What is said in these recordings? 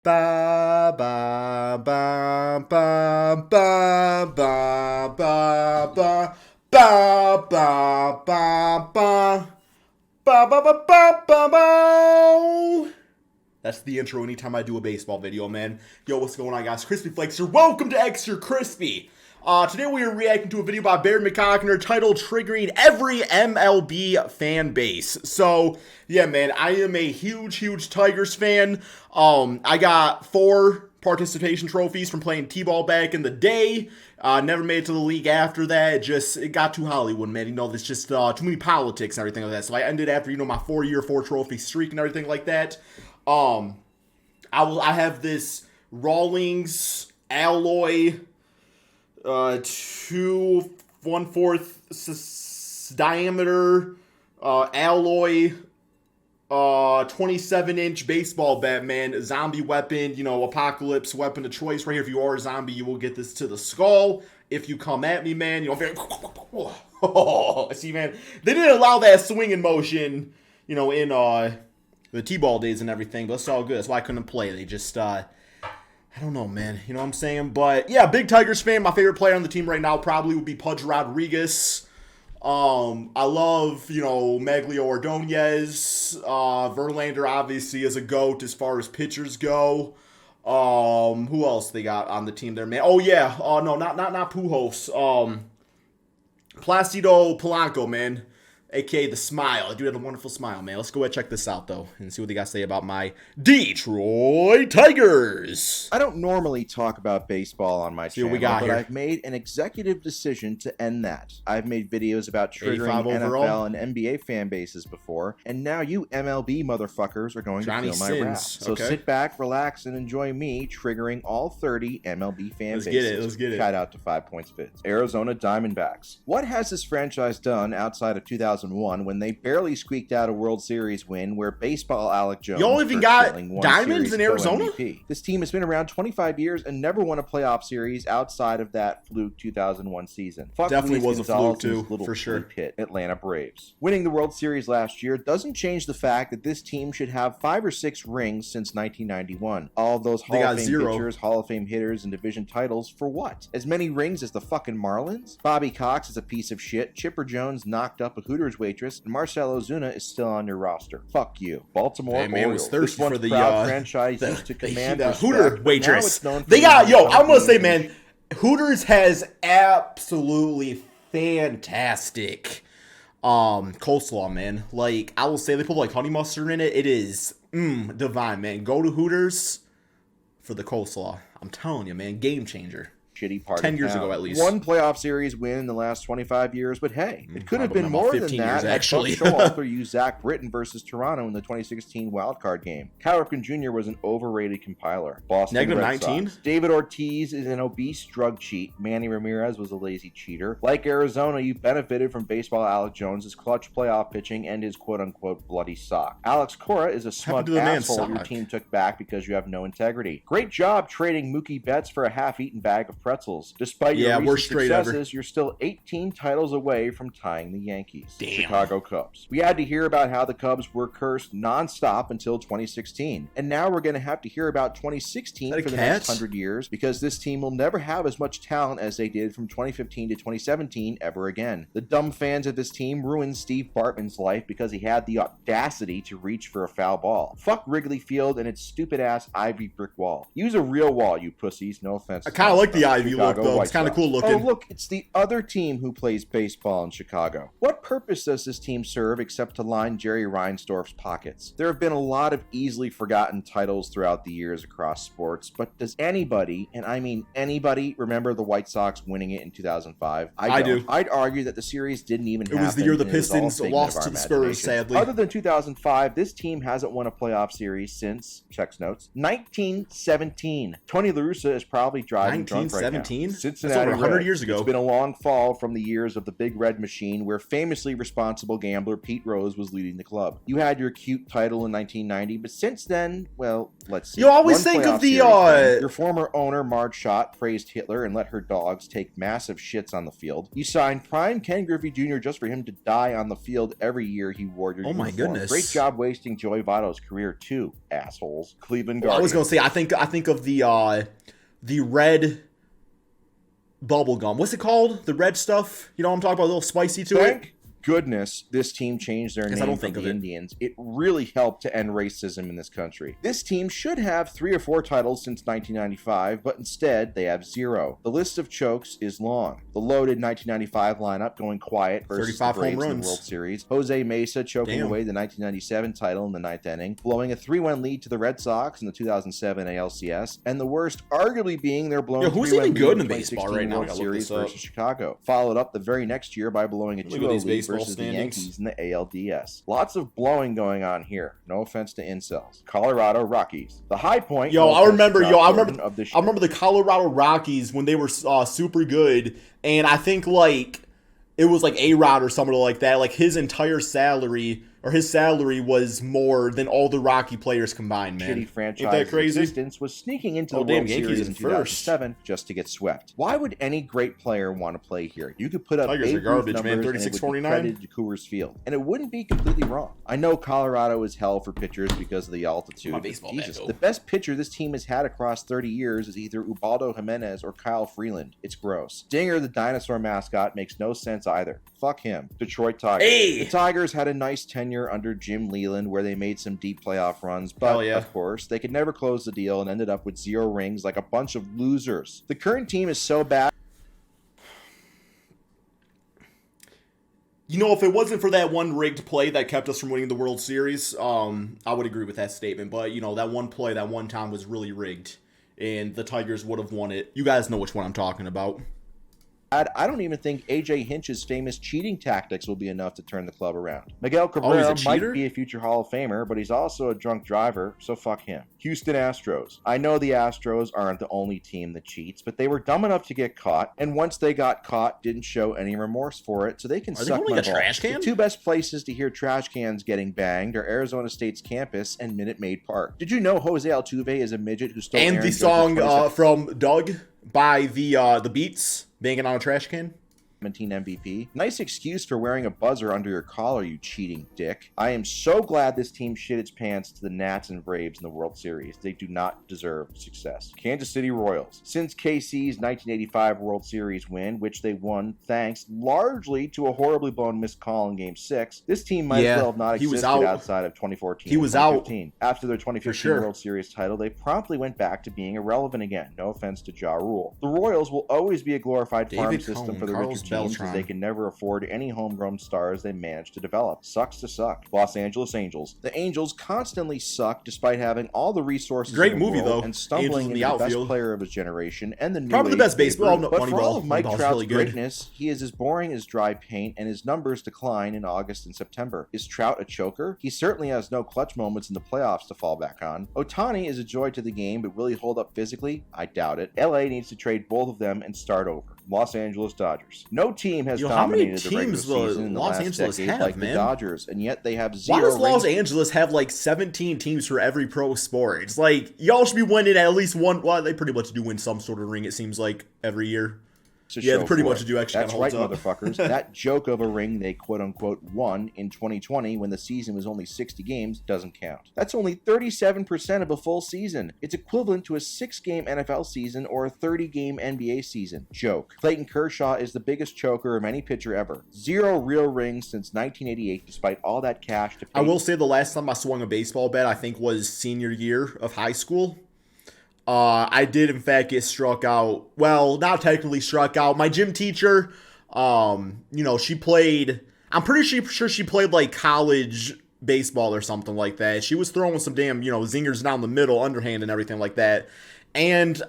Ba ba ba ba ba ba ba ba ba ba ba ba ba ba ba ba. That's the intro anytime I do a baseball video, man. Yo, what's going on, guys? Crispy Flakes here. Welcome to Extra Crispy. Today we are reacting to a video by Barry McCockner titled Triggering Every MLB Fan Base. So, yeah, man, I am a huge Tigers fan. I got 4 participation trophies from playing T-ball back in the day. Never made it to the league after that. It got too Hollywood, man. You know, there's just too many politics and everything like that. So I ended after, my 4-year, 4-trophy streak and everything like that. I have this Rawlings alloy 2 1/4 diameter alloy 27-inch baseball bat, man. Zombie weapon, apocalypse weapon of choice right here. If you are a zombie, you will get this to the skull. If you come at me, man, see, man, they didn't allow that swinging motion, in the T-ball days and everything, but it's all good. That's why I couldn't play. They just, I don't know, man. You know what I'm saying? But, yeah, big Tigers fan. My favorite player on the team right now probably would be Pudge Rodriguez. I love, Maglio Ordonez. Verlander, obviously, is a GOAT as far as pitchers go. Who else they got on the team there, man? Oh, yeah. No, not Pujols. Placido Polanco, man. A.K.A. the smile. Dude had a wonderful smile, man. Let's go ahead and check this out, though, and see what they got to say about my Detroit Tigers. I don't normally talk about baseball on my See what channel, we got but here. I've made an executive decision to end that. I've made videos about triggering 85 overall. NFL and NBA fan bases before, and now you MLB motherfuckers are going Johnny to feel my Sins. wrath. So Okay. sit back, relax, and enjoy me triggering all 30 MLB fan Let's bases. Let's get it. Shout out to 5 Points Vids. Arizona Diamondbacks. What has this franchise done outside of 2001 when they barely squeaked out a World Series win where baseball Alec Jones Y'all even first got stealing one diamonds series in Arizona? co-MVP? This team has been around 25 years and never won a playoff series outside of that fluke 2001 season. Fuck Definitely Luis was a fluke, Gonzalez's too, little for sure. Pit, Atlanta Braves. Winning the World Series last year doesn't change the fact that this team should have 5 or 6 rings since 1991. All of those They Hall got of Fame 0. pitchers, Hall of Fame hitters, and division titles for what? As many rings as the fucking Marlins? Bobby Cox is a piece of shit, Chipper Jones knocked up a Hooters waitress, and Marcell Ozuna is still on your roster. Fuck you. Baltimore Hey, man, was Orioles. thirsty This once for the, proud franchise used to the command Hooter respect, but now waitress. it's known for They got, being I'm gonna say, funky man, Hooters has absolutely fantastic coleslaw, man. Like, I will say they put like honey mustard in it. It is divine, man. Go to Hooters for the coleslaw. I'm telling you, man, game changer. shitty part 10 of years town. ago, at least. One playoff series win in the last 25 years, but hey, it could have Probably been about more than 15 that. years, had actually. Buck Showalter used Zach Britton versus Toronto in the 2016 wildcard game. Cal Ripken Jr. was an overrated compiler. Boston Negative Red 19? Sox. David Ortiz is an obese drug cheat. Manny Ramirez was a lazy cheater. Like Arizona, you benefited from baseball Alec Jones' clutch playoff pitching and his quote-unquote bloody sock. Alex Cora is a smug to the man's asshole your sock? team took back because you have no integrity. Great job trading Mookie Betts for a half-eaten bag of pretzels. Despite your recent worst trade ever. successes, you're still 18 titles away from tying the Yankees. Damn. Chicago Cubs. We had to hear about how the Cubs were cursed nonstop until 2016. And now we're going to have to hear about 2016 Is that for a the cat? next 100 years because this team will never have as much talent as they did from 2015 to 2017 ever again. The dumb fans of this team ruined Steve Bartman's life because he had the audacity to reach for a foul ball. Fuck Wrigley Field and its stupid-ass ivy brick wall. Use a real wall, you pussies. No offense. I kind of like the Ivy look, Chicago though. White It's kind of Sox. cool looking. Oh, look, it's the other team who plays baseball in Chicago. What purpose does this team serve except to line Jerry Reinsdorf's pockets? There have been a lot of easily forgotten titles throughout the years across sports, but does anybody, and I mean anybody, remember the White Sox winning it in 2005? I do. I'd argue that the series didn't even happen. It was the year the and it was all a Pistons figment lost of to our the Spurs, imagination. sadly. Other than 2005, this team hasn't won a playoff series since, checks notes, 1917. Tony La Russa is probably driving drunk right 2017? now. That's Cincinnati over 100 Reds. years ago. It's been a long fall from the years of the Big Red Machine, where famously responsible gambler Pete Rose was leading the club. You had your cute title in 1990, but since then, well, let's see. You always think of the your former owner Marge Schott praised Hitler and let her dogs take massive shits on the field. You signed prime Ken Griffey Jr. just for him to die on the field every year he wore your uniform. My goodness. Great job wasting Joey Votto's career too, assholes. Cleveland Guardians. I was gonna say, I think of the red bubble gum. What's it called? The red stuff? You know what I'm talking about? A little spicy to it. Goodness, this team changed their name from the Indians. It really helped to end racism in this country. This team should have 3 or 4 titles since 1995, but instead they have 0. The list of chokes is long. The loaded 1995 lineup going quiet versus the Braves in the World Series. Jose Mesa choking away the 1997 title in the 9th inning, blowing a 3-1 lead to the Red Sox in the 2007 ALCS, and the worst arguably being their blown 3-1 lead in the baseball right now? World Series versus Chicago. Followed up the very next year by blowing a 2-0 lead versus the Yankees in the ALDS. Lots of blowing going on here. No offense to incels. Colorado Rockies. The high point. I remember the Colorado Rockies when they were super good, and I think it was A-Rod or somebody like that. Like his entire salary was more than all the Rocky players combined, man. Shitty franchise existence was sneaking into the World Series in 2007 just to get swept. Why would any great player want to play here? You could put up Tigers are garbage, man. 36-49 credited to Coors Field, and it wouldn't be completely wrong. I know Colorado is hell for pitchers because of the altitude. The best pitcher this team has had across 30 years is either Ubaldo Jimenez or Kyle Freeland. It's gross. Dinger, the dinosaur mascot, makes no sense either. Fuck him. Detroit Tigers. The Tigers had a nice tenure under Jim Leland where they made some deep playoff runs, but of course, they could never close the deal and ended up with 0 rings like a bunch of losers. The current team is so bad. If it wasn't for that one rigged play that kept us from winning the World Series, I would agree with that statement. But, that one play, that one time was really rigged, and the Tigers would have won it. You guys know which one I'm talking about. I don't even think A.J. Hinch's famous cheating tactics will be enough to turn the club around. Miguel Cabrera might be a future Hall of Famer, but he's also a drunk driver, so fuck him. Houston Astros. I know the Astros aren't the only team that cheats, but they were dumb enough to get caught, and once they got caught, didn't show any remorse for it, so they can suck my balls. Trash can? The 2 best places to hear trash cans getting banged are Arizona State's campus and Minute Maid Park. Did you know Jose Altuve is a midget who stole And Aaron the song from Doug by the Beats, banging on a trash can? 17 MVP. Nice excuse for wearing a buzzer under your collar, you cheating dick. I am so glad this team shit its pants to the Nats and Braves in the World Series. They do not deserve success. Kansas City Royals. Since KC's 1985 World Series win, which they won thanks largely to a horribly blown missed call in Game 6, this team might as well have not existed outside of 2014. He was out. After their 2015 World Series title, they promptly went back to being irrelevant again. No offense to Ja Rule. The Royals will always be a glorified farm system for the Richard teams, as they can never afford any homegrown stars they manage to develop. Sucks to suck. Los Angeles Angels. The Angels constantly suck despite having all the resources Great in the movie, world though. and stumbling into the best player of his generation and the new probably the best baseball. But for all of Mike Trout's greatness, he is as boring as dry paint, and his numbers decline in August and September. Is Trout a choker? He certainly has no clutch moments in the playoffs to fall back on. Ohtani is a joy to the game, but will he hold up physically? I doubt it. LA needs to trade both of them and start over. Los Angeles Dodgers. No team has dominated the regular season in the last decade like the Dodgers, and yet they have 0 Why does Los Angeles have 17 teams for every pro sport? It's like, y'all should be winning at least one. Well, they pretty much do win some sort of ring, it seems like, every year. Yeah, they pretty much do actually. That's right, motherfuckers. That joke of a ring they quote-unquote won in 2020 when the season was only 60 games doesn't count. That's only 37% of a full season. It's equivalent to a 6-game NFL season or a 30-game NBA season. Joke. Clayton Kershaw is the biggest choker of any pitcher ever. 0 real rings since 1988 despite all that cash to pay. I will say the last time I swung a baseball bat, I think, was senior year of high school. I did, in fact, get struck out. Well, not technically struck out. My gym teacher, she played, I'm pretty sure she played college baseball or something like that. She was throwing some damn, zingers down the middle, underhand and everything like that. And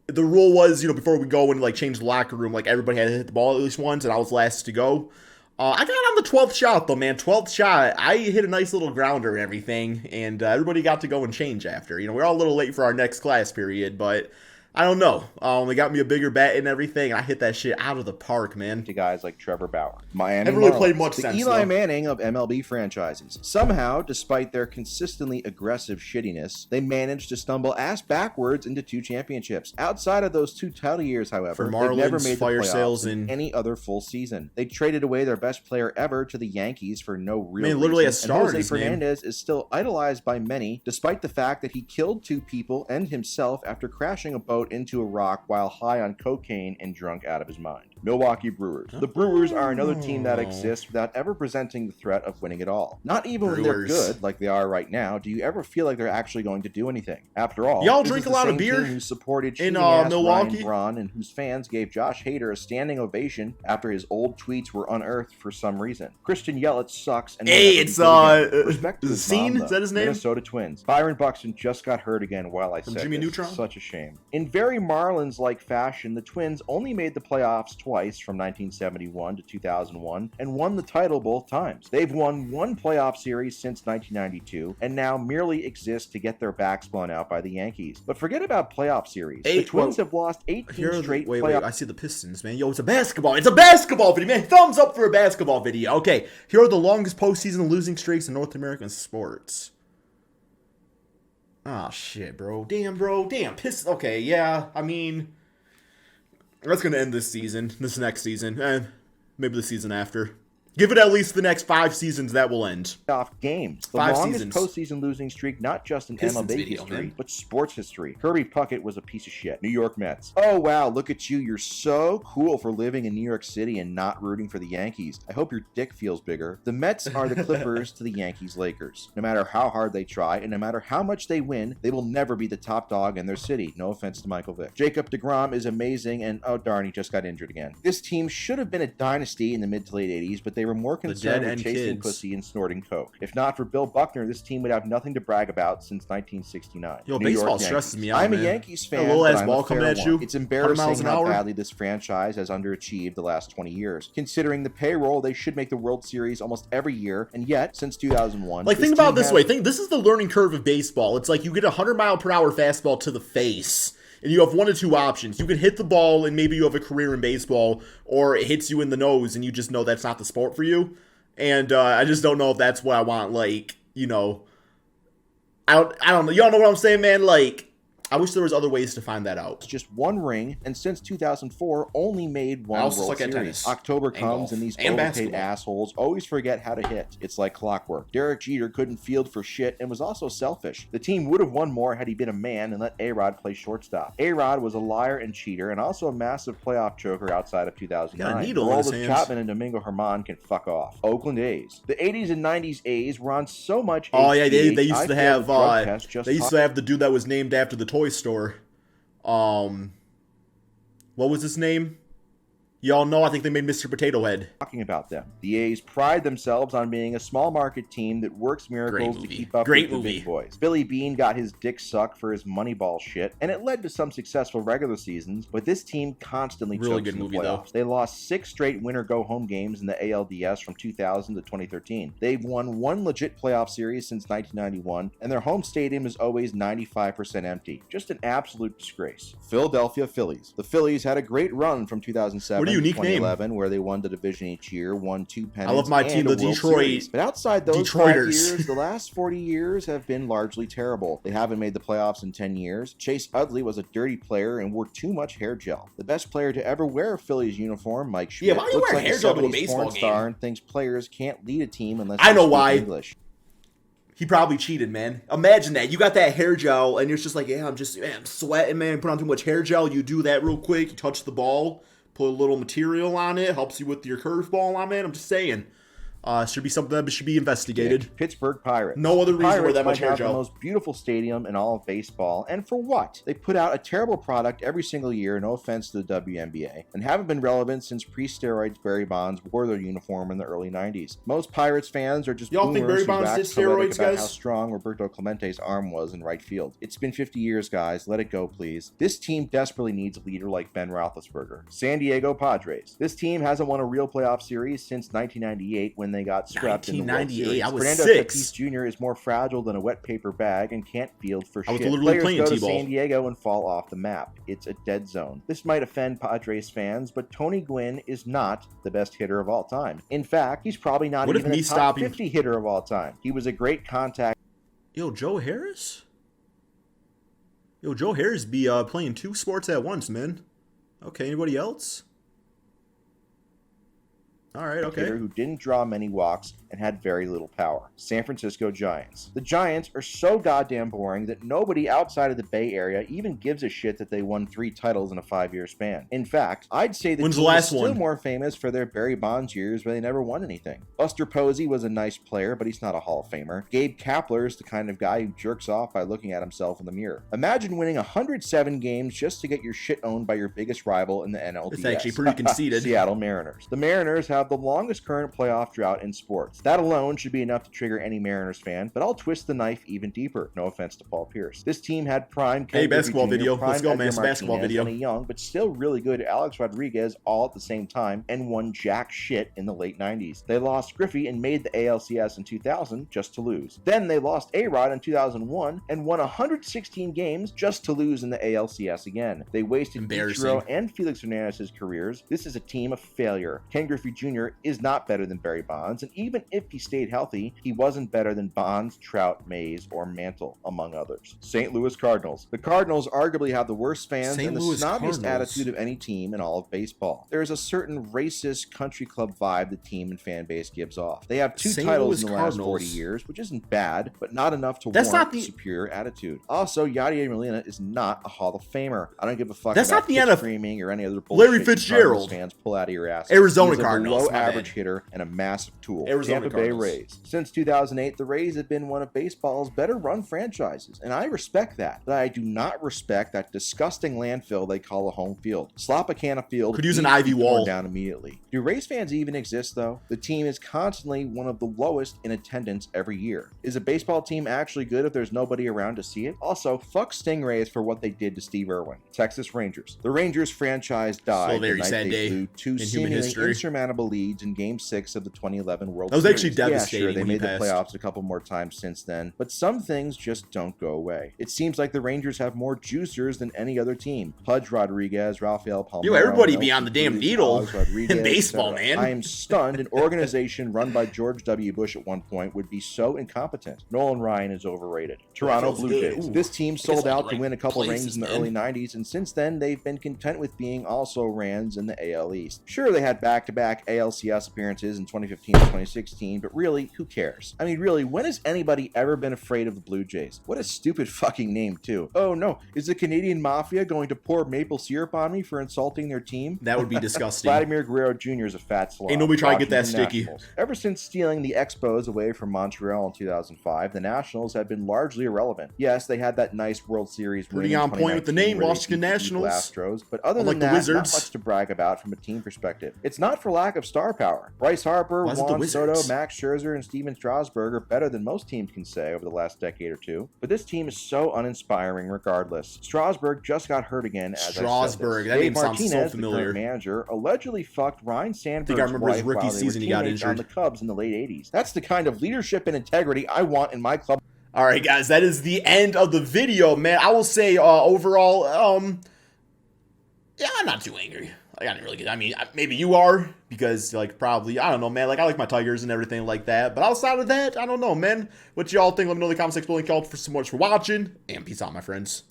the rule was, before we go and change the locker room, everybody had to hit the ball at least once, and I was last to go. I got on the 12th shot, though, man. 12th shot. I hit a nice little grounder and everything, and everybody got to go and change after. We're all a little late for our next class period, but I don't know. They got me a bigger bat and everything, and I hit that shit out of the park, man. To guys like Trevor Bauer. Miami Haven't really Marlins, played much the sense, Eli though. Manning of MLB franchises. Somehow, despite their consistently aggressive shittiness, they managed to stumble ass backwards into 2 championships. Outside of those 2 title years, however, For they've never Marlins, made the fire playoffs sales in in any other full season. They traded away their best player ever to the Yankees for no real Man, literally reason. a star in And his Jose name. Fernandez is still idolized by many, despite the fact that he killed 2 people and himself after crashing a boat into a rock while high on cocaine and drunk out of his mind. Milwaukee Brewers. The Brewers are another team that exists without ever presenting the threat of winning it all. Not even when they're Brewers. good, like they are right now, do you ever feel like they're actually going to do anything. After all, Y'all this drink is a the lot of same beer team who supported in, cheating-ass Milwaukee? Ryan Braun and whose fans gave Josh Hader a standing ovation after his old tweets were unearthed for some reason. Christian Yelich sucks and will Hey, never it's, be good again. Respect to his Scene? mom, Is that his name? Minnesota Twins. Byron Buxton just got hurt again while I From said Jimmy this. Neutron? Such a shame. In very Marlins-like fashion, the Twins only made the playoffs twice from 1971 to 2001 and won the title both times. They've won 1 playoff series since 1992 and now merely exist to get their backs blown out by the Yankees. But forget about playoff series. The Twins have lost 18 straight Wait, playoff I see the Pistons, man. Yo, it's a basketball. It's a basketball video, man. Thumbs up for a basketball video. Okay, here are the longest postseason losing streaks in North American sports. Ah, shit, bro. Damn, bro. Damn, Pistons. Okay, yeah. I mean, that's gonna end this season. This next season, maybe the season after. Give it at least the next 5 seasons. That will end. games. The 5 longest seasons. postseason losing streak, not just in Pistons MLB video, history, man. but sports history. Kirby Puckett was a piece of shit. New York Mets. Oh, wow, look at you. You're so cool for living in New York City and not rooting for the Yankees. I hope your dick feels bigger. The Mets are the Clippers to the Yankees Lakers. No matter how hard they try, and no matter how much they win, they will never be the top dog in their city. No offense to Michael Vick. Jacob deGrom is amazing, and oh darn, he just got injured again. This team should have been a dynasty in the mid to late 80s, but they were more concerned with dead-end chasing kids. pussy and snorting coke. If not for Bill Buckner, this team would have nothing to brag about since 1969. Yo, New York baseball Yankees. stresses me out, I'm man. a Yankees That fan, little but ass I'm ball a fair coming at one. you, It's 100 miles embarrassing an how hour. badly this franchise has underachieved the last 20 years. Considering the payroll, they should make the World Series almost every year, and yet, since 2001... Like, think about it this way. This is the learning curve of baseball. It's like you get a 100-mile-per-hour fastball to the face, and you have 1 of 2 options. You can hit the ball, and maybe you have a career in baseball, or it hits you in the nose, and you just know that's not the sport for you. And I just don't know if that's what I want, like, you know... I don't know. Y'all know what I'm saying, man? Like... I wish there was other ways to find that out. Just 1 ring, and since 2004, only made 1 I also World suck at Series. tennis. October And comes, golf. and these And overpaid basketball. assholes always forget how to hit. It's like clockwork. Derek Jeter couldn't field for shit and was also selfish. The team would have won more had he been a man and let A-Rod play shortstop. A-Rod was a liar and cheater, and also a massive playoff choker outside of 2009. Got a needle in his Aroldis hands. Chapman and Domingo Germán can fuck off. Oakland A's. The 80s and 90s A's were on so much Oh, yeah, they HGH, used I to failed have... the drug test just they used to have the dude that was named after the toy store. What was his name? Y'all know, I think they made Mr. Potato Head. talking about them. The A's pride themselves on being a small market team that works miracles to movie. keep up Great with the movie. big boys. Billy Beane got his dick sucked for his Moneyball shit, and it led to some successful regular seasons, but this team constantly Really chokes good in the movie, though. playoffs. They lost 6 straight winner-go-home games in the ALDS from 2000 to 2013. They've won 1 legit playoff series since 1991, and their home stadium is always 95% empty. Just an absolute disgrace. Philadelphia Phillies. The Phillies had a great run from 2007 What a to unique name. 2011, where they won the division each year, won 2 pennants. I love my and team, a the World Detroit Series. But outside those 5 Detroiters. years, the last 40 years have been largely terrible. They haven't made the playoffs in 10 years. Chase Utley was a dirty player and wore too much hair gel. The best player to ever wear a Phillies uniform, Mike Schmidt, Yeah, why do you looks wear like hair a gel to a 70s baseball porn star game? and thinks players can't lead a team unless I they know speak why. English. He probably cheated, man. Imagine that. You got that hair gel, and you're just like, yeah, I'm sweating, man. Put on too much hair gel. You do that real quick. You touch the ball, put a little material on it. Helps you with your curveball on, man. I'm just saying. Should be something that should be investigated. Pittsburgh Pirates. No other The reason to wear Pirates that much might hair have gel. the most beautiful stadium in all of baseball, and for what? They put out a terrible product every single year, no offense to the WNBA, and haven't been relevant since pre-steroids Barry Bonds wore their uniform in the early 90s. Most Pirates fans are just Y'all think boomers Barry who Bonds wax did poetic steroids, about guys? how strong Roberto Clemente's arm was in right field. It's been 50 years, guys. Let it go, please. This team desperately needs a leader like Ben Roethlisberger. San Diego Padres. This team hasn't won a real playoff series since 1998 when they got swept in the World 1998. Series. I was Fernando 6. Tatis Jr. is more fragile than a wet paper bag and can't field for I was shit. literally Players playing go to T-ball. San Diego and fall off the map. It's a dead zone. This might offend Padres fans, but Tony Gwynn is not the best hitter of all time. In fact, he's probably not even a top 50 hitter of all time. He was a great contact. Yo, Joe Harris? Yo, Joe Harris be playing 2 sports at once, man. Okay, anybody else? All right, okay. Hitter who didn't draw many walks and had very little power. San Francisco Giants. The Giants are so goddamn boring that nobody outside of the Bay Area even gives a shit that they won 3 titles in a 5-year span. In fact, I'd say the team is still more famous for their Barry Bonds years where they never won anything. Buster Posey was a nice player, but he's not a Hall of Famer. Gabe Kapler is the kind of guy who jerks off by looking at himself in the mirror. Imagine winning 107 games just to get your shit owned by your biggest rival in the NLDS. It's actually pretty conceited. Seattle Mariners. The Mariners have the longest current playoff drought in sports. That alone should be enough to trigger any Mariners fan, but I'll twist the knife even deeper. No offense to Paul Pierce. This team had prime Ken basketball Griffey Jr., video. prime Let's go, man. Edgar Basketball Martinez, video. and a young but still really good Alex Rodriguez all at the same time and won jack shit in the late 90s. They lost Griffey and made the ALCS in 2000 just to lose. Then they lost A-Rod in 2001 and won 116 games just to lose in the ALCS again. They wasted Ichiro and Felix Hernandez's careers. This is a team of failure. Ken Griffey Jr. is not better than Barry Bonds, and even if he stayed healthy, he wasn't better than Bonds, Trout, Mays, or Mantle, among others. St. Louis Cardinals. The Cardinals arguably have the worst fans and the snobbiest attitude of any team in all of baseball. There is a certain racist country club vibe the team and fan base gives off. They have 2 titles in the last 40 years, which isn't bad, but not enough to warrant a superior attitude. Also, Yadier Molina is not a Hall of Famer. I don't give a fuck about pitch framing or any other bullshit Larry Fitzgerald fans pull out of your ass. Arizona Cardinals. He's a below-average hitter and a massive tool. Tampa Bay Rays. Since 2008, the Rays have been one of baseball's better run franchises, and I respect that. But I do not respect that disgusting landfill they call a home field. Slop a can of field. Could use an ivy wall down immediately. Do Rays fans even exist, though? The team is constantly one of the lowest in attendance every year. Is a baseball team actually good if there's nobody around to see it? Also, fuck Stingrays for what they did to Steve Irwin. Texas Rangers. The Rangers franchise died the night they blew 2 seemingly insurmountable leads in Game 6 of the 2011 World Series. That was actually devastating. Yeah, sure, they made the playoffs a couple more times since then, but some things just don't go away. It seems like the Rangers have more juicers than any other team. Pudge Rodriguez, Rafael Palmeiro. Yo, everybody be on the damn needle in baseball, man. I am stunned an organization run by George W. Bush at one point would be so incompetent. Nolan Ryan is overrated. Toronto Blue Jays. This team sold out to win a couple rings in the early 90s, and since then they've been content with being also rans in the AL East. Sure, they had back-to-back ALCS appearances in 2015 and 2016, but really, who cares? I mean, really, when has anybody ever been afraid of the Blue Jays? What a stupid fucking name, too. Oh no, is the Canadian Mafia going to pour maple syrup on me for insulting their team? That would be disgusting. Vladimir Guerrero Jr. is a fat slob. Ain't nobody trying to get that sticky. Nationals. Ever since stealing the Expos away from Montreal in 2005, the Nationals have been largely irrelevant. Yes, they had that nice World Series win. Pretty on point with the name, Washington Nationals. Astros, but other than that, not much to brag about from a team perspective. It's not for lack of star power. Bryce Harper, Juan Soto, Max Scherzer, and Steven Strasburg are better than most teams can say over the last decade or two, but this team is so uninspiring regardless. Strasburg just got hurt again, as Strasburg, that name sounds so familiar. The manager, allegedly fucked Ryan Sandberg's wife while they were teammates on the Cubs in the late 80s. That's the kind of leadership and integrity I want in my club. All right, guys, that is the end of the video, man. I will say overall, yeah, I'm not too angry. Like, I didn't really get. I mean, maybe you are, because like probably, I don't know, man. Like, I like my Tigers and everything like that. But outside of that, I don't know, man. What y'all think? Let me know in the comment section below. Thank y'all so much for watching, and peace out, my friends.